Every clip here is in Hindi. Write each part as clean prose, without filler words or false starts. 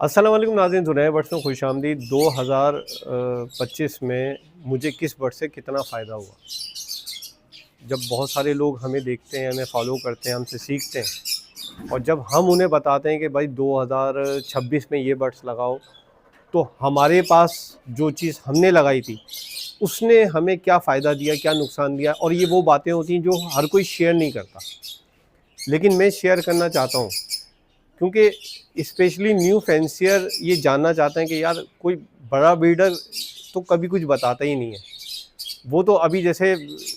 अस्सलाम वालेकुम नाज़रीन, तो नए वर्ष में खुशामदीद। 2025 में मुझे किस वर्ष से कितना फ़ायदा हुआ। जब बहुत सारे लोग हमें देखते हैं, हमें फॉलो करते हैं, हमसे सीखते हैं और जब हम उन्हें बताते हैं कि भाई 2026 में ये बर्ड्स लगाओ, तो हमारे पास जो चीज़ हमने लगाई थी उसने हमें क्या फ़ायदा दिया, क्या नुकसान दिया, और ये वो बातें होती हैं जो हर कोई शेयर नहीं करता, लेकिन मैं शेयर करना चाहता हूँ क्योंकि स्पेशली न्यू फैंसियर ये जानना चाहते हैं कि यार कोई बड़ा ब्रीडर तो कभी कुछ बताता ही नहीं है। वो तो अभी जैसे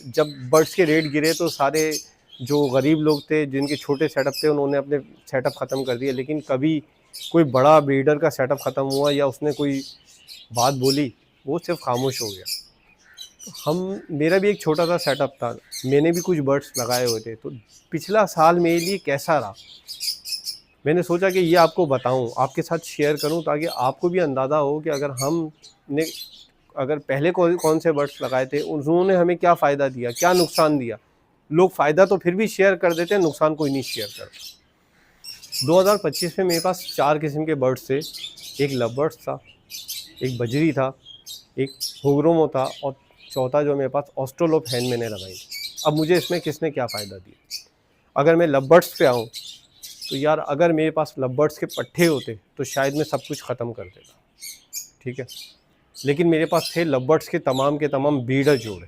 जब बर्ड्स के रेट गिरे तो सारे जो गरीब लोग थे, जिनके छोटे सेटअप थे, उन्होंने अपने सेटअप ख़त्म कर दिए, लेकिन कभी कोई बड़ा ब्रीडर का सेटअप ख़त्म हुआ या उसने कोई बात बोली, वो सिर्फ खामोश हो गया। तो मेरा भी एक छोटा सा सेटअप था, मैंने भी कुछ बर्ड्स लगाए हुए थे, तो पिछला साल मेरे लिए कैसा रहा, मैंने सोचा कि ये आपको बताऊं, आपके साथ शेयर करूं, ताकि आपको भी अंदाज़ा हो कि अगर पहले कौन से बर्ड्स लगाए थे, उन्होंने हमें क्या फ़ायदा दिया, क्या नुकसान दिया। लोग फ़ायदा तो फिर भी शेयर कर देते हैं, नुकसान कोई नहीं शेयर करता। 2025 में मेरे पास 4 किस्म के बर्ड्स थे। एक लव बर्ड्स था, एक बजरी था, एक होगरोमो था, और चौथा जो मेरे पास ऑस्ट्रोलोप हैन मैंने लगाई थी। अब मुझे इसमें किसने क्या फ़ायदा दिया। अगर मैं लव बर्ड्स पे आऊँ, तो यार अगर मेरे पास लव बर्ड्स के पट्टे होते तो शायद मैं सब कुछ ख़त्म कर देता, ठीक है। लेकिन मेरे पास थे लव बर्ड्स के तमाम ब्रीडर जोड़े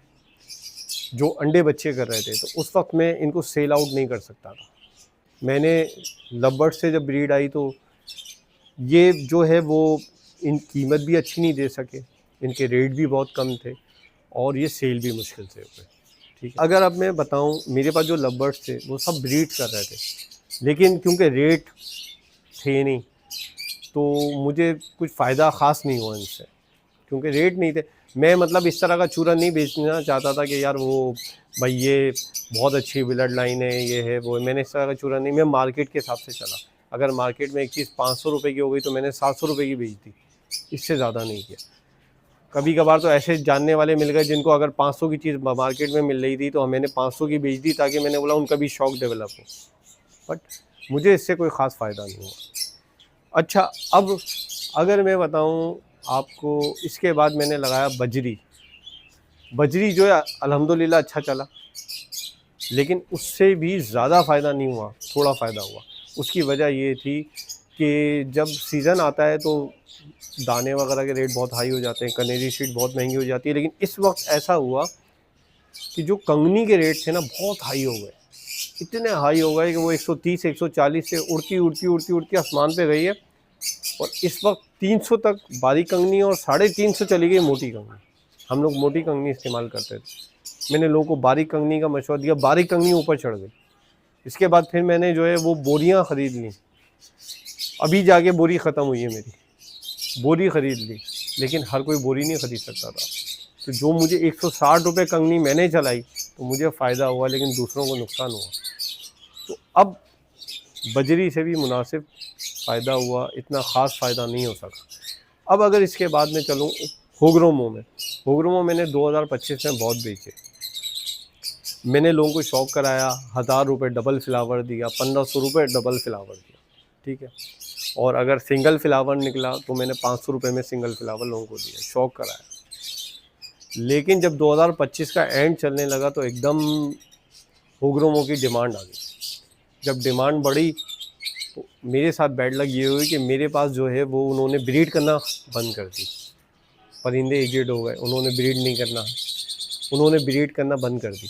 जो अंडे बच्चे कर रहे थे, तो उस वक्त मैं इनको सेल आउट नहीं कर सकता था। मैंने लव बर्ड्स से जब ब्रीड आई तो ये जो है वो इन कीमत भी अच्छी नहीं दे सके, इनके रेट भी बहुत कम थे, और ये सेल भी मुश्किल से हुए, ठीक है। अगर अब मैं बताऊं, मेरे पास जो लव बर्ड्स थे वो सब ब्रीड कर रहे थे, लेकिन क्योंकि रेट थे नहीं, तो मुझे कुछ फ़ायदा ख़ास नहीं हुआ इनसे, क्योंकि रेट नहीं थे। मैं मतलब इस तरह का चूरा नहीं बेचना चाहता था कि यार वो भाई ये बहुत अच्छी ब्लड लाइन है, ये है वो है। मैंने इस तरह का चूरा नहीं, मैं मार्केट के हिसाब से चला। अगर मार्केट में एक चीज़ 500 रुपये की हो गई तो मैंने 700 रुपये की बेच दी, इससे ज़्यादा नहीं किया। कभी कभार तो ऐसे जानने वाले मिल गए जिनको अगर 500 की चीज़ मार्केट में मिल रही थी तो मैंने 500 की बेच दी, ताकि मैंने बोला उनका भी शौक डेवलप हो, बट मुझे इससे कोई ख़ास फ़ायदा नहीं हुआ। अच्छा, अब अगर मैं बताऊं आपको, इसके बाद मैंने लगाया बजरी। बजरी जो है अल्हम्दुलिल्लाह अच्छा चला, लेकिन उससे भी ज़्यादा फ़ायदा नहीं हुआ, थोड़ा फ़ायदा हुआ। उसकी वजह ये थी कि जब सीज़न आता है तो दाने वगैरह के रेट बहुत हाई हो जाते हैं, कनेरी शीट बहुत महंगी हो जाती है, लेकिन इस वक्त ऐसा हुआ कि जो कंगनी के रेट थे ना, बहुत हाई हो गए। इतने हाई हो गए कि वो 130 140 से उड़ती उड़ती उड़ती उड़ती आसमान पे गई है, और इस वक्त 300 तक बारीक कंगनी और 350 चली गई मोटी कंगनी। हम लोग मोटी कंगनी इस्तेमाल करते थे, मैंने लोगों को बारीक कंगनी का मशवरा दिया, बारीक कंगनी ऊपर चढ़ गई। इसके बाद फिर मैंने जो है वो बोरियां ख़रीद ली, अभी जाके बोरी ख़त्म हुई है मेरी, बोरी ख़रीद ली, लेकिन हर कोई बोरी नहीं ख़रीद सकता था। तो जो मुझे 160 रुपये कंगनी मैंने चलाई तो मुझे फ़ायदा हुआ, लेकिन दूसरों को नुकसान हुआ। तो अब बजरी से भी मुनासिब फ़ायदा हुआ, इतना ख़ास फ़ायदा नहीं हो सका। अब अगर इसके बाद में चलूँ होगरोमो में, होगरोमो मैंने 2025 में बहुत बेचे। मैंने लोगों को शौक कराया, 1000 रुपये डबल फ्लावर दिया, 1500 रुपये डबल फ्लावर दिया, ठीक है। और अगर सिंगल फ्लावर निकला तो मैंने 500 रुपये में सिंगल फ्लावर लोगों को दिया, शौक कराया। लेकिन जब 2025 का एंड चलने लगा तो एकदम होगरोमो की डिमांड आ गई। जब डिमांड बढ़ी तो मेरे साथ बैड लक ये हुई कि मेरे पास जो है वो उन्होंने ब्रीड करना बंद कर दी। परिंदे एजेड हो गए, उन्होंने ब्रीड नहीं करना, उन्होंने ब्रीड करना बंद कर दी।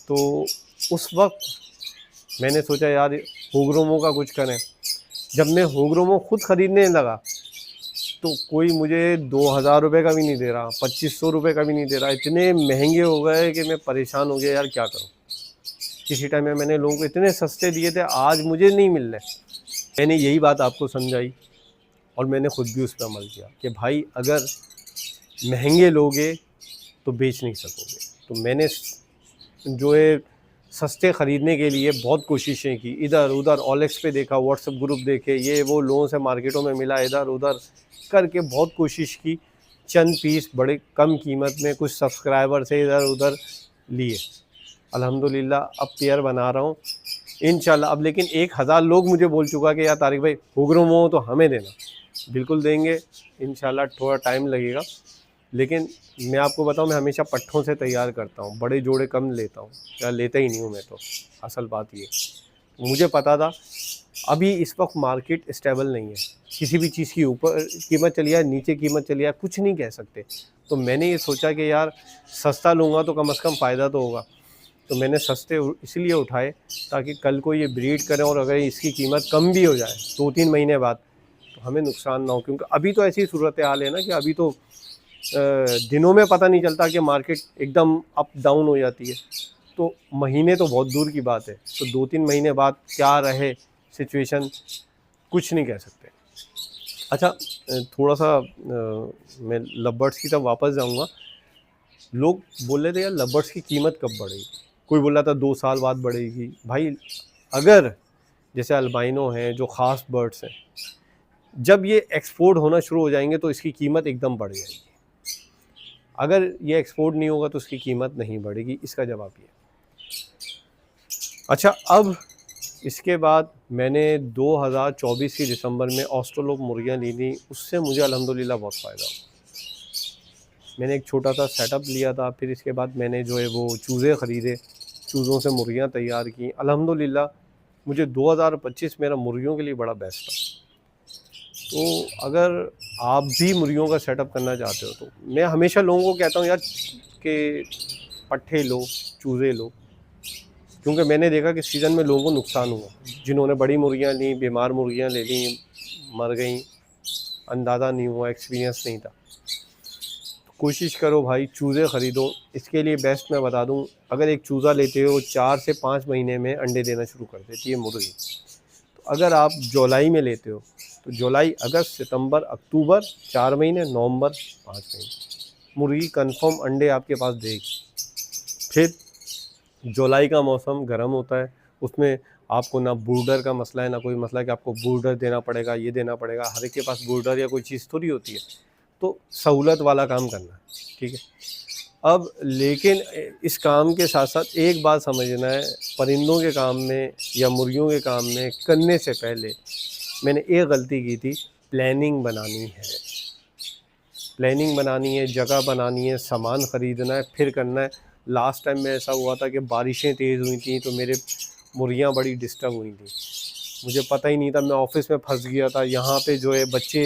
तो उस वक्त मैंने सोचा यार होगरोमो का कुछ करें। जब मैं होगरोमो खुद ख़रीदने लगा तो कोई मुझे 2000 रुपये का भी नहीं दे रहा, 2500 रुपये का भी नहीं दे रहा। इतने महंगे हो गए कि मैं परेशान हो गया, यार क्या करूं। किसी टाइम में मैंने लोगों को इतने सस्ते दिए थे, आज मुझे नहीं मिल रहे। मैंने यही बात आपको समझाई और मैंने खुद भी उस पर अमल किया कि भाई अगर महंगे लोगे तो बेच नहीं सकोगे। तो मैंने जो है सस्ते ख़रीदने के लिए बहुत कोशिशें की, इधर उधर OLX पे देखा, व्हाट्सएप ग्रुप देखे, ये वो लोगों से मार्केटों में मिला, इधर उधर करके बहुत कोशिश की। चंद पीस बड़े कम कीमत में कुछ सब्सक्राइबर से इधर उधर लिए, अल्हम्दुलिल्लाह अब पेयर बना रहा हूँ। इंशाल्लाह। अब लेकिन 1000 लोग मुझे बोल चुका कि यार तारिक भाई उग्रमो तो हमें देना, बिल्कुल देंगे इंशाल्लाह, थोड़ा टाइम लगेगा। लेकिन मैं आपको बताऊं, मैं हमेशा पट्ठों से तैयार करता हूं, बड़े जोड़े कम लेता हूं, या लेता ही नहीं हूं मैं तो। असल बात ये, मुझे पता था अभी इस वक्त मार्केट स्टेबल नहीं है, किसी भी चीज़ की ऊपर कीमत चली जाए, नीचे कीमत चली जाए, कुछ नहीं कह सकते। तो मैंने ये सोचा कि यार सस्ता लूँगा तो कम से कम फ़ायदा तो होगा। तो मैंने सस्ते इसलिए उठाए ताकि कल को ये ब्रीड करें और अगर इसकी कीमत कम भी हो जाए 2-3 महीने बाद, तो हमें नुकसान ना हो। क्योंकि अभी तो ऐसी सूरत हाल है ना कि अभी तो दिनों में पता नहीं चलता कि मार्केट एकदम अप डाउन हो जाती है, तो महीने तो बहुत दूर की बात है। तो 2-3 महीने बाद क्या रहे सिचुएशन, कुछ नहीं कह सकते। अच्छा, थोड़ा सा मैं लवबर्ड्स की तरफ वापस जाऊंगा। लोग बोल रहे थे यार लवबर्ड्स की कीमत कब बढ़ेगी, कोई बोल रहा था 2 साल बाद बढ़ेगी। भाई अगर जैसे अल्बाइनो हैं, जो ख़ास बर्ड्स हैं, जब ये एक्सपोर्ट होना शुरू हो जाएंगे तो इसकी कीमत एकदम बढ़ जाएगी। अगर ये एक्सपोर्ट नहीं होगा तो इसकी कीमत नहीं बढ़ेगी, इसका जवाब ये। अच्छा, अब इसके बाद मैंने 2024 की दिसंबर में ऑस्ट्रेलोप मुर्गियाँ ली थी, उससे मुझे अल्हम्दुलिल्लाह बहुत फ़ायदा हुआ। मैंने एक छोटा सा सेटअप लिया था, फिर इसके बाद मैंने जो है वो चूज़े ख़रीदे, चूज़ों से मुर्गियाँ तैयार की। अल्हम्दुलिल्लाह मुझे 2025 मेरा मुर्गियों के लिए बड़ा बेस्ट था। तो अगर आप भी मुर्गियों का सेटअप करना चाहते हो तो मैं हमेशा लोगों को कहता हूँ यार कि पट्ठे लो, चूज़े लो, क्योंकि मैंने देखा कि सीज़न में लोगों को नुकसान हुआ। जिन्होंने बड़ी मुर्गियाँ ली, बीमार मुर्गियाँ ले ली, मर गई, अंदाज़ा नहीं हुआ, एक्सपीरियंस नहीं था। तो कोशिश करो भाई चूज़े ख़रीदो। इसके लिए बेस्ट मैं बता दूं, अगर एक चूज़ा लेते हो 4 से 5 महीने में अंडे देना शुरू कर देती है मुर्गी। तो अगर आप जुलाई में लेते हो तो जुलाई, अगस्त, सितंबर, अक्टूबर 4 महीने, नवंबर 5 महीने, मुर्गी कंफर्म अंडे आपके पास देगी। फिर जुलाई का मौसम गर्म होता है, उसमें आपको ना ब्रूडर का मसला है, ना कोई मसला है कि आपको ब्रूडर देना पड़ेगा, ये देना पड़ेगा। हर एक के पास ब्रूडर या कोई चीज़ थोड़ी होती है, तो सहूलत वाला काम करना है, ठीक है। अब लेकिन इस काम के साथ साथ एक बात समझना है, परिंदों के काम में या मुर्गियों के काम में करने से पहले मैंने एक गलती की थी, प्लानिंग बनानी है। प्लानिंग बनानी है, जगह बनानी है, सामान ख़रीदना है, फिर करना है। लास्ट टाइम में ऐसा हुआ था कि बारिशें तेज़ हुई थी तो मेरे मुर्गियाँ बड़ी डिस्टर्ब हुई थी, मुझे पता ही नहीं था, मैं ऑफिस में फंस गया था। यहाँ पे जो है बच्चे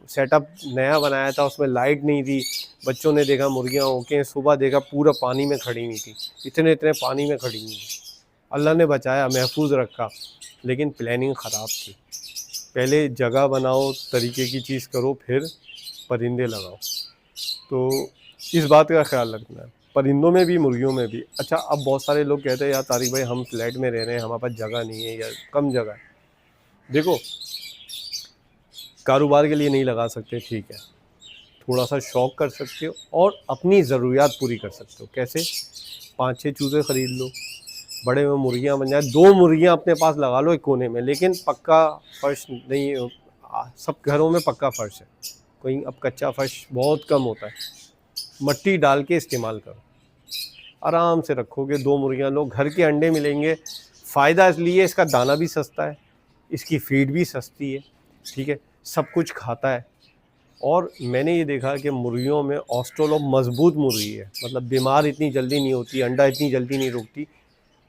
सेटअप नया बनाया था, उसमें लाइट नहीं थी, बच्चों ने देखा मुर्गियाँ होके, सुबह देखा पूरा पानी में खड़ी हुई थी, इतने इतने पानी में खड़ी हुई थी। अल्लाह ने बचाया, महफूज रखा, लेकिन प्लानिंग ख़राब थी। पहले जगह बनाओ, तरीके की चीज़ करो, फिर परिंदे लगाओ। तो इस बात का ख्याल रखना है, परिंदों में भी मुर्गियों में भी। अच्छा, अब बहुत सारे लोग कहते हैं यार तारिक भाई हम फ्लैट में रह रहे हैं, हमारे पास जगह नहीं है या कम जगह है। देखो, कारोबार के लिए नहीं लगा सकते, ठीक है, थोड़ा सा शौक कर सकते हो और अपनी ज़रूरियात पूरी कर सकते हो। कैसे? 5-6 चूज़े ख़रीद लो, बड़े में मुर्गियाँ बन जाए, 2 मुर्गियाँ अपने पास लगा लो एक कोने में, लेकिन पक्का फर्श नहीं, सब घरों में पक्का फ़र्श है, कहीं अब कच्चा फ़र्श बहुत कम होता है। मट्टी डाल के इस्तेमाल करो, आराम से रखोगे, 2 मुर्गियाँ लो, घर के अंडे मिलेंगे। फ़ायदा इसलिए इसका दाना भी सस्ता है, इसकी फीड भी सस्ती है, ठीक है, सब कुछ खाता है। और मैंने ये देखा कि मुर्गियों में ऑस्ट्रेलोप मजबूत मुर्गी है, मतलब बीमार इतनी जल्दी नहीं होती, अंडा इतनी जल्दी नहीं रोकती।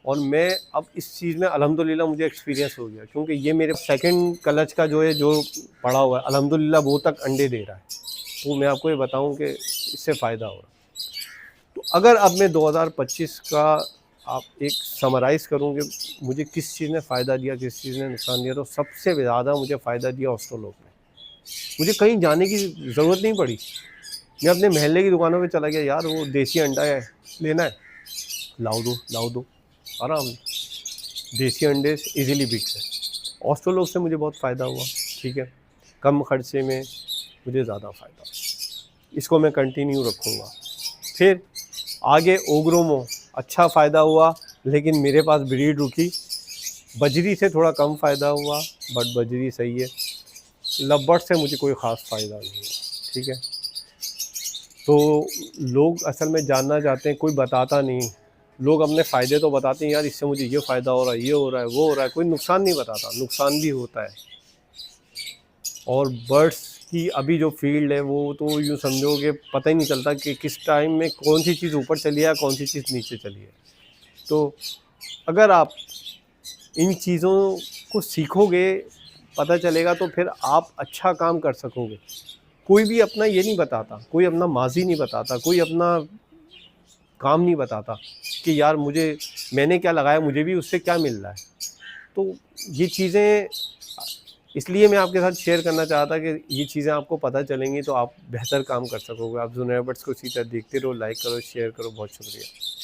और मैं अब इस चीज़ में अल्हम्दुलिल्लाह मुझे एक्सपीरियंस हो गया, क्योंकि ये मेरे सेकंड क्लच का जो है जो पड़ा हुआ है, अल्हम्दुलिल्लाह वो तक अंडे दे रहा है। तो मैं आपको ये बताऊं कि इससे फ़ायदा हो रहा है। तो अगर अब मैं 2025 का आप एक समराइज़ करूँ कि मुझे किस चीज़ ने फ़ायदा दिया, किस चीज़ ने नुकसान दिया, तो सबसे ज़्यादा मुझे फ़ायदा दिया ऑस्ट्रेलोप ने। मुझे कहीं जाने की ज़रूरत नहीं पड़ी, मैं अपने मोहल्ले की दुकानों पे चला गया, यार वो देसी अंडा है, लेना है, लाओ दो, आराम। देसी अंडे इजीली बिकते हैं। ऑस्ट्रेलोप से मुझे बहुत फ़ायदा हुआ, ठीक है, कम खर्चे में मुझे ज़्यादा फ़ायदा, इसको मैं कंटिन्यू रखूँगा। फिर आगे ओग्रोमो, अच्छा फ़ायदा हुआ, लेकिन मेरे पास ब्रीड रुकी। बजरी से थोड़ा कम फ़ायदा हुआ, बट बजरी सही है। लवबर्ड से मुझे कोई ख़ास फ़ायदा नहीं हुआ, ठीक है। तो लोग असल में जानना चाहते हैं, कोई बताता नहीं, लोग अपने फ़ायदे तो बताते हैं, यार इससे मुझे ये फ़ायदा हो रहा है, ये हो रहा है, वो हो रहा है, कोई नुकसान नहीं बताता, नुकसान भी होता है। और बर्ड्स की अभी जो फील्ड है वो तो यूँ समझो कि पता ही नहीं चलता कि किस टाइम में कौन सी चीज़ ऊपर चली है, कौन सी चीज़ नीचे चली है। तो अगर आप इन चीज़ों को सीखोगे, पता चलेगा, तो फिर आप अच्छा काम कर सकोगे। कोई भी अपना ये नहीं बताता, कोई अपना माज़ी नहीं बताता, कोई अपना काम नहीं बताता कि यार मैंने क्या लगाया, मुझे भी उससे क्या मिल रहा है। तो ये चीज़ें इसलिए मैं आपके साथ शेयर करना चाहता कि ये चीज़ें आपको पता चलेंगी तो आप बेहतर काम कर सकोगे। आप ज़ुनैर बर्ड्स को इसी तरह देखते रहो, लाइक करो, शेयर करो। बहुत शुक्रिया।